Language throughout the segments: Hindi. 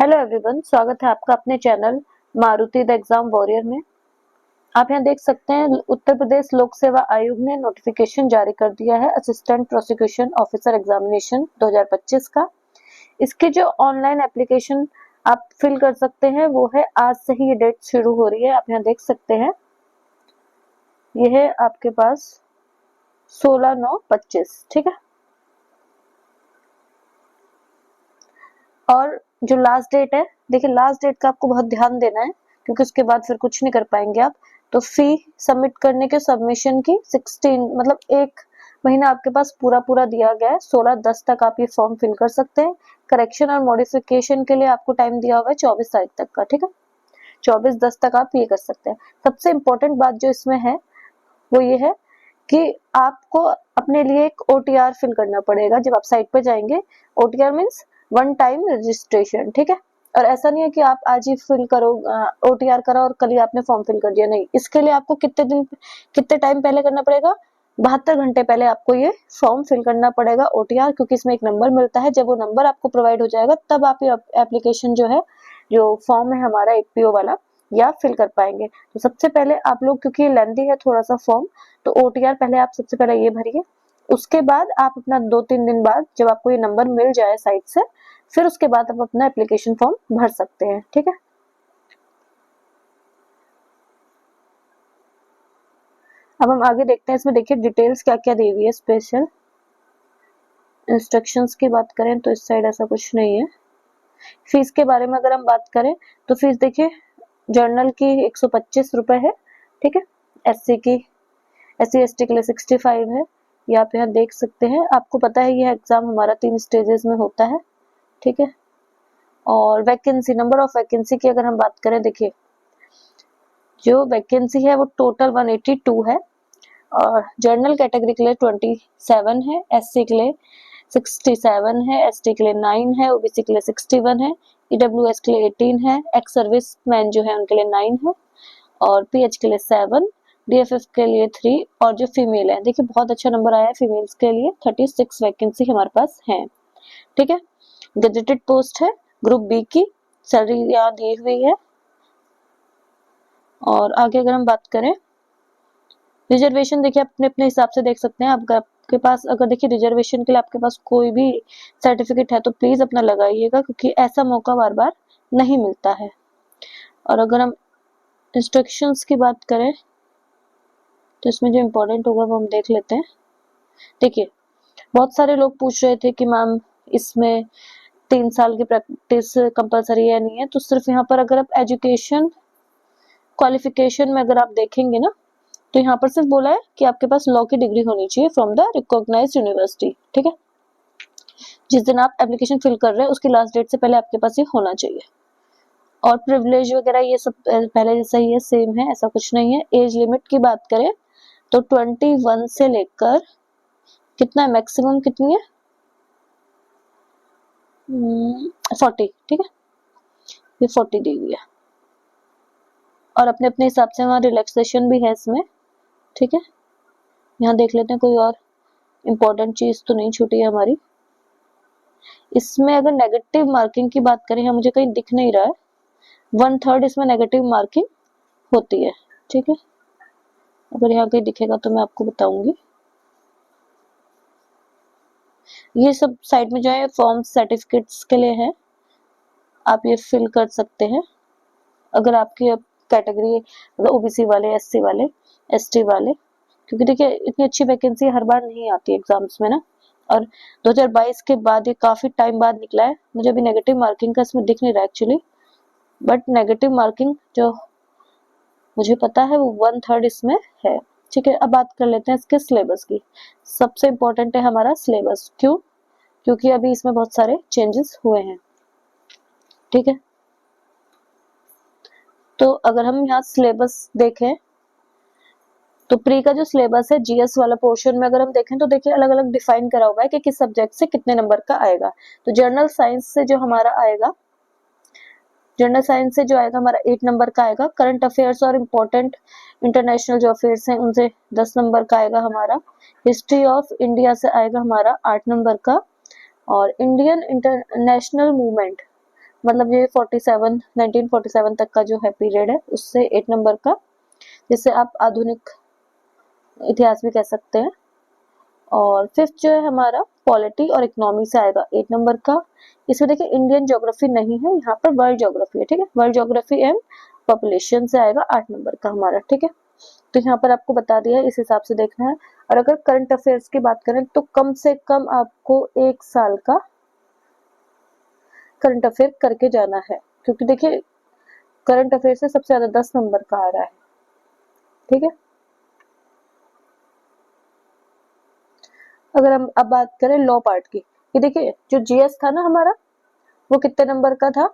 हेलो एवरीवन, स्वागत है आपका अपने channel Maruti the exam warrior में। आप यहाँ देख सकते हैं उत्तर प्रदेश लोक सेवा आयोग ने नोटिफिकेशन जारी कर दिया है असिस्टेंट प्रोसिक्यूशन ऑफिसर एग्जामिनेशन 2025 का। इसकी जो ऑनलाइन एप्लीकेशन आप फिल कर सकते हैं वो है आज से ही ये डेट शुरू हो रही है। आप यहाँ देख सकते हैं ये है आपके पास 16/9/25, ठीक है। और जो लास्ट डेट है, देखिए लास्ट डेट का आपको बहुत ध्यान देना है क्योंकि उसके बाद फिर कुछ नहीं कर पाएंगे आप। तो फी सबमिट करने के सबमिशन की 16 मतलब एक महीना आपके पास पूरा दिया गया है। 16/10 तक आप ये फॉर्म फिल कर सकते हैं। करेक्शन और मॉडिफिकेशन के लिए आपको टाइम दिया हुआ है 24 तारीख तक का, ठीक है। 24/10 तक आप ये कर सकते हैं। सबसे इम्पोर्टेंट बात जो इसमें है वो ये है कि आपको अपने लिए एक OTR फिल करना पड़ेगा जब आप साइट पर जाएंगे। OTR means one time registration, ठीक है। और ऐसा नहीं है कि आप आज ही फिल करो, OTR करा और कल ही आपने फॉर्म फिल कर दिया, नहीं। इसके लिए आपको कितने टाइम पहले करना पड़ेगा? 72 घंटे पहले आपको ये फॉर्म फिल करना पड़ेगा OTR, क्योंकि इसमें एक नंबर मिलता है। जब वो नंबर आपको प्रोवाइड हो जाएगा तब आप ये एप्लीकेशन जो है, जो फॉर्म है हमारा एक PO वाला, या फिल कर पाएंगे। तो सबसे पहले आप लोग, क्योंकि लेंथी है थोड़ा सा फॉर्म, तो OTR पहले आप सबसे पहले ये भरिए। उसके बाद आप अपना 2-3 दिन बाद जब आपको ये नंबर मिल जाए साइट से, फिर उसके बाद आप अपना एप्लीकेशन फॉर्म भर सकते हैं, ठीक है। अब हम आगे देखते हैं। इसमें देखिए डिटेल्स क्या क्या दी हुई है। स्पेशल इंस्ट्रक्शंस की बात करें तो इस साइड ऐसा कुछ नहीं है। फीस के बारे में अगर हम बात करें तो फीस देखिए जर्नल की 125 रुपए है, ठीक है। SC की SC ST के लिए 65 है। ये आप यहाँ देख सकते हैं। आपको पता है ये एग्जाम हमारा 3 स्टेजेस में होता है, ठीक है। और वैकेंसी, नंबर ऑफ वैकेंसी की अगर हम बात करें, देखिए जो वैकेंसी है वो टोटल 182 है। और जनरल कैटेगरी के लिए 27 है, SC के लिए 67 है, ST के लिए 9 है, OBC के लिए 61 है, EWS के लिए 18 है, एक्स सर्विस मैन जो है उनके लिए 9 है, और PH के लिए 7, DFF के लिए 3, और जो फीमेल है, देखिए बहुत अच्छा नंबर आया है फीमेल्स के लिए, 36 वैकेंसी हमारे पास है, ठीक है। गजेटेड पोस्ट है ग्रुप B की। सैलरी यहाँ दी हुई है। और आगे अगर हम बात करें रिजर्वेशन, देखिए अपने अपने हिसाब से देख सकते हैं। आपके पास अगर देखिए रिजर्वेशन के लिए आपके पास कोई भी सर्टिफिकेट है तो प्लीज अपना लगाइएगा, क्योंकि ऐसा मौका बार बार नहीं मिलता है। और अगर हम इंस्ट्रक्शंस की बात करें तो इसमें जो इम्पोर्टेंट होगा वो हम देख लेते हैं। देखिए बहुत सारे लोग पूछ रहे थे कि मैम इसमें 3 साल की प्रैक्टिस कंपलसरी है नहीं है। तो सिर्फ यहाँ पर अगर आप एजुकेशन क्वालिफिकेशन में अगर आप देखेंगे ना, तो यहाँ पर सिर्फ बोला है कि आपके पास लॉ की डिग्री होनी चाहिए फ्रॉम द रिकॉग्नाइज्ड यूनिवर्सिटी, ठीक है। जिस दिन आप एप्लीकेशन फिल कर रहे हैं उसकी लास्ट डेट से पहले आपके पास ये होना चाहिए। और प्रिविलेज वगैरह ये सब पहले जैसा ही है, सेम है, ऐसा कुछ नहीं है। एज लिमिट की बात करें तो 21 से लेकर कितना है, मैक्सिमम कितनी है, 40, ठीक है। ये 40 दी हुई है। और अपने अपने हिसाब से वहाँ रिलैक्सेशन भी है इसमें, ठीक है। यहाँ देख लेते हैं कोई और इम्पोर्टेंट चीज तो नहीं छूटी है हमारी। इसमें अगर नेगेटिव मार्किंग की बात करें, यहाँ मुझे कहीं दिख नहीं रहा है, 1/3 इसमें नेगेटिव मार्किंग होती है, ठीक है। अगर यहाँ कहीं दिखेगा तो मैं आपको बताऊंगी। ये सब साइड में जो है फॉर्म सर्टिफिकेट्स के लिए है, आप ये फिल कर सकते हैं। अगर आपकी कैटेगरी मतलब OBC वाले, SC वाले, ST वाले, क्योंकि देखिए इतनी अच्छी वैकेंसी हर बार नहीं आती एग्जाम्स में ना। और 2022 के बाद ये काफी टाइम बाद निकला है। मुझे अभी नेगेटिव मार्किंग का इसमें दिख नहीं रहा एक्चुअली, बट नेगेटिव मार्किंग जो मुझे पता है वो 1/3 इसमें है, ठीक है। अब बात कर लेते हैं इसके सिलेबस की। सबसे इम्पोर्टेंट है हमारा सिलेबस। क्यों? क्योंकि अभी इसमें बहुत सारे चेंजेस हुए हैं, ठीक है। तो अगर हम यहाँ सिलेबस देखें तो प्री का जो सिलेबस है GS वाला पोर्शन में अगर हम देखें तो देखिए अलग अलग डिफाइन करा हुआ है कि किस सब्जेक्ट से कितने नंबर का आएगा। तो जनरल साइंस से जो हमारा आएगा, जनरल साइंस से जो आएगा हमारा 8 नंबर का आएगा। करंट अफेयर्स और इम्पोर्टेंट इंटरनेशनल जो अफेयर्स हैं उनसे 10 नंबर का आएगा हमारा। हिस्ट्री ऑफ इंडिया से आएगा हमारा 8 नंबर का। और इंडियन इंटरनेशनल मूवमेंट मतलब ये 1947 तक का जो है पीरियड है, उससे 8 नंबर का, जिसे आप आधुनिक इतिहास भी कह सकते हैं। और फिफ्थ जो है हमारा पॉलिटी और इकोनॉमी से आएगा 8 नंबर का। इसमें देखिए इंडियन ज्योग्राफी नहीं है, यहाँ पर वर्ल्ड ज्योग्राफी है, ठीक है। वर्ल्ड ज्योग्राफी एंड पॉपुलेशन से आएगा 8 नंबर का हमारा, ठीक है। तो यहाँ पर आपको बता दिया है, इस हिसाब से देखना है। और अगर करंट अफेयर्स की बात करें तो कम से कम आपको 1 साल का करंट अफेयर करके जाना है, क्योंकि देखिए करंट अफेयर से सबसे ज्यादा 10 नंबर का आ रहा है, ठीक है। अगर हम अब बात करें लॉ पार्ट की, ये देखिए जो जीएस था ना हमारा, वो कितने नंबर का था,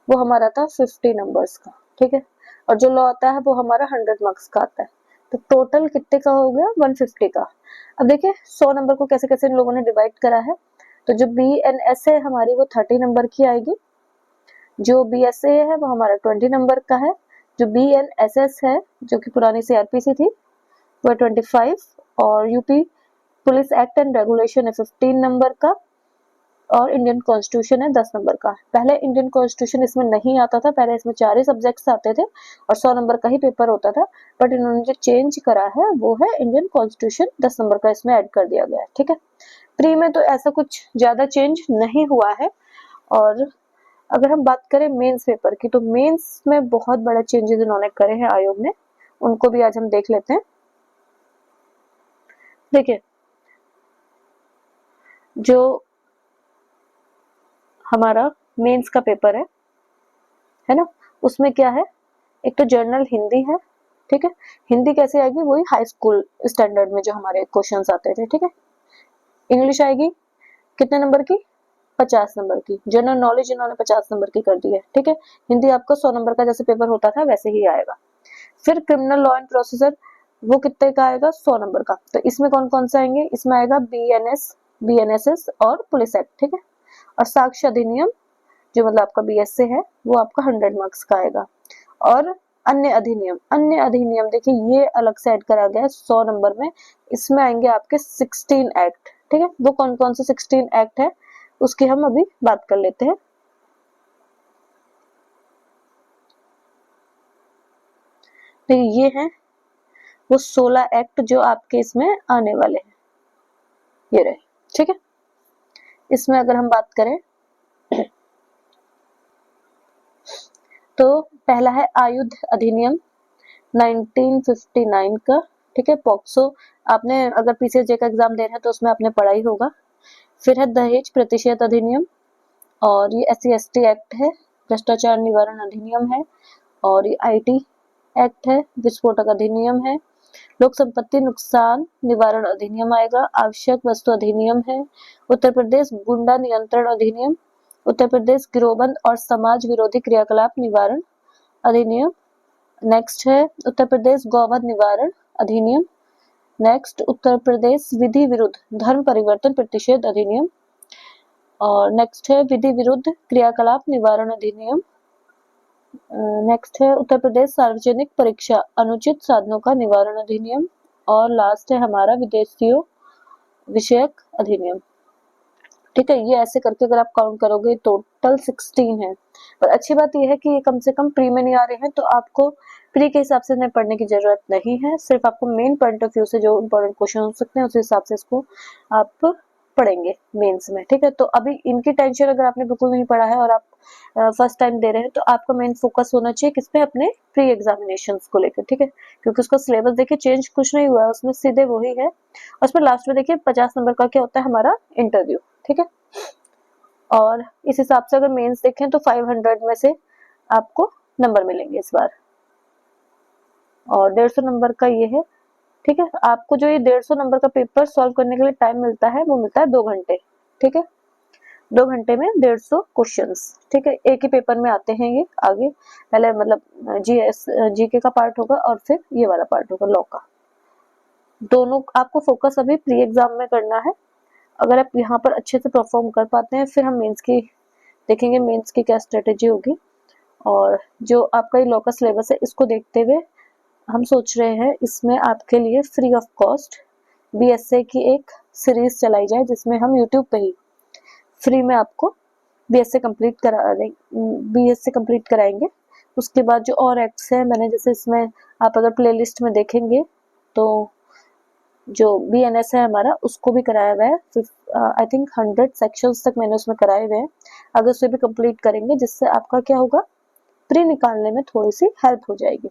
वो हमारा था 50 नंबर्स का, ठीक है। और जो लॉ आता है वो हमारा 100 मार्क्स का आता है। तो टोटल कितने का हो गया, 150 का। अब देखिए 100 नंबर को कैसे कैसे इन लोगों ने डिवाइड करा है। तो जो बी एन एस है हमारी, वो 30 नंबर की आएगी। जो बी एस ए है वो हमारा 20 नंबर का है। जो बी एन एस एस है, जो कि पुरानी सीआरपीसी थी, वो 25। और UP police act and regulation है 15 नंबर का। और इंडियन कॉन्स्टिट्यूशन है 10 नंबर का। पहले इंडियन कॉन्स्टिट्यूशन इसमें नहीं आता था, पहले इसमें 4 ही सब्जेक्ट्स आते थे और 100 नंबर का ही पेपर होता था। बट इन्होंने जो चेंज करा है वो है इंडियन कॉन्स्टिट्यूशन 10 नंबर का इसमें ऐड कर दिया गया है, ठीक है। प्री में तो ऐसा कुछ ज्यादा चेंज नहीं हुआ है। और अगर हम बात करें मेंस पेपर की, तो मेंस में बहुत बड़ा चेंजेस इन्होंने करे हैं आयोग ने, उनको भी आज हम देख लेते हैं। देखिए जो हमारा मेंस का पेपर है ना, उसमें क्या है, एक तो जर्नल हिंदी है, ठीक है। हिंदी कैसे आएगी, वही हाई स्कूल स्टैंडर्ड में जो हमारे क्वेश्चंस आते थे, ठीक है। इंग्लिश आएगी कितने नंबर की, 50 नंबर की। जनरल नॉलेज इन्होंने 50 नंबर की कर दी है, ठीक है। हिंदी आपको 100 नंबर का जैसे पेपर होता था वैसे ही आएगा। फिर क्रिमिनल लॉ एंड प्रोसीजर, वो कितने का आएगा, 100 नंबर का। तो इसमें कौन कौन से आएंगे, इसमें आएगा बीएनएसएस और पुलिस एक्ट, ठीक है। और साक्ष्य अधिनियम, जो मतलब आपका बीएसए है, वो आपका 100 मार्क्स का आएगा। और अन्य अधिनियम देखिए ये अलग से ऐड करा गया है 100 नंबर में। इसमें आएंगे आपके 16 एक्ट, ठीक है। वो कौन कौन से 16 एक्ट है उसकी हम अभी बात कर लेते हैं। तो ये है वो 16 एक्ट जो आपके इसमें आने वाले हैं, ये रहे, ठीक है। इसमें अगर हम बात करें तो पहला है आयुध अधिनियम 1959 का, ठीक है। पॉक्सो, आपने अगर पीसीएसजे का एग्जाम दे रहे हैं तो उसमें आपने पढ़ा ही होगा। फिर है दहेज प्रतिषेध अधिनियम, और ये SC/ST एक्ट है। भ्रष्टाचार निवारण अधिनियम है, और ये IT एक्ट है। विस्फोटक अधिनियम है। लोक संपत्ति नुकसान निवारण अधिनियम आएगा। आवश्यक वस्तु अधिनियम है। उत्तर प्रदेश गुंडा नियंत्रण अधिनियम। उत्तर प्रदेश गिरोहबंद और समाज विरोधी क्रियाकलाप निवारण अधिनियम। नेक्स्ट है उत्तर प्रदेश गौवध निवारण अधिनियम। नेक्स्ट उत्तर प्रदेश विधि विरुद्ध धर्म परिवर्तन प्रतिषेध अधिनियम। और नेक्स्ट है विधि विरुद्ध क्रियाकलाप निवारण अधिनियम। नेक्स्ट है उत्तर प्रदेश सार्वजनिक परीक्षा अनुचित साधनों का निवारण अधिनियम। और लास्ट है हमारा विदेशियों विषयक अधिनियम, ठीक है। ये ऐसे करके अगर आप काउंट करोगे टोटल 16 है। पर अच्छी बात यह है कि ये कम से कम प्री में नहीं आ रहे हैं, तो आपको प्री के हिसाब से पढ़ने की जरूरत नहीं है। सिर्फ आपको मेन पॉइंट ऑफ व्यू से जो इम्पोर्टेंट क्वेश्चन हो सकते हैं उस हिसाब से इसको आप पढ़ेंगे मेंस में, ठीक है। तो अभी इनकी टेंशन अगर आपने बिल्कुल नहीं पढ़ा है और आप फर्स्ट टाइम दे रहे हैं, तो आपका मेन फोकस होना चाहिए किस पे, अपने प्री एग्जामिनेशन को लेकर, ठीक है। क्योंकि उसका सिलेबस देखिए चेंज कुछ नहीं हुआ है, उसमें सीधे वही है। और उसमें लास्ट में देखिए 50 नंबर का क्या होता है हमारा इंटरव्यू, ठीक है। और इस हिसाब से अगर मेंस देखें तो 500 में से आपको नंबर मिलेंगे इस बार, और 150 नंबर का ये है, ठीक है। आपको जो ये 150 नंबर का पेपर सॉल्व करने के लिए टाइम मिलता है वो मिलता है 2 घंटे, ठीक है। 2 घंटे में 150 क्वेश्चंस, ठीक है। एक ही पेपर में आते हैं ये आगे, पहले मतलब जीके का पार्ट होगा और फिर ये वाला पार्ट होगा लॉ का। दोनों आपको फोकस अभी प्री एग्जाम में करना है। अगर आप यहाँ पर अच्छे से परफॉर्म कर पाते हैं, फिर हम मेंस की देखेंगे, मेंस की क्या स्ट्रेटेजी होगी। और जो आपका ये लॉ का सिलेबस है, इसको देखते हुए हम सोच रहे हैं इसमें आपके लिए फ्री ऑफ कॉस्ट BSA की एक सीरीज चलाई जाए, जिसमें हम यूट्यूब पे ही फ्री में आपको बीएसए कंप्लीट कराएंगे। उसके बाद जो और एक्ट्स हैं, मैंने जैसे इसमें आप अगर प्लेलिस्ट में देखेंगे तो जो बीएनएस है हमारा, उसको भी कराया हुआ है। आई थिंक 100 सेक्शंस तक मैंने उसमें कराए हुए हैं। अगर उसे भी कंप्लीट करेंगे, जिससे आपका क्या होगा, प्री निकालने में थोड़ी सी हेल्प हो जाएगी।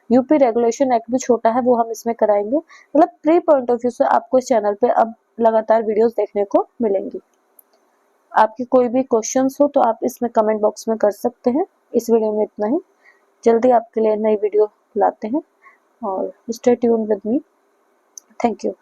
यूपी रेगुलेशन एक्ट भी छोटा है, वो हम इसमें कराएंगे। मतलब प्री पॉइंट ऑफ व्यू से आपको इस चैनल पे अब लगातार वीडियोस देखने को मिलेंगी। आपकी कोई भी क्वेश्चंस हो तो आप इसमें कमेंट बॉक्स में कर सकते हैं। इस वीडियो में इतना ही। जल्दी आपके लिए नई वीडियो लाते हैं और stay tuned with me. Thank you.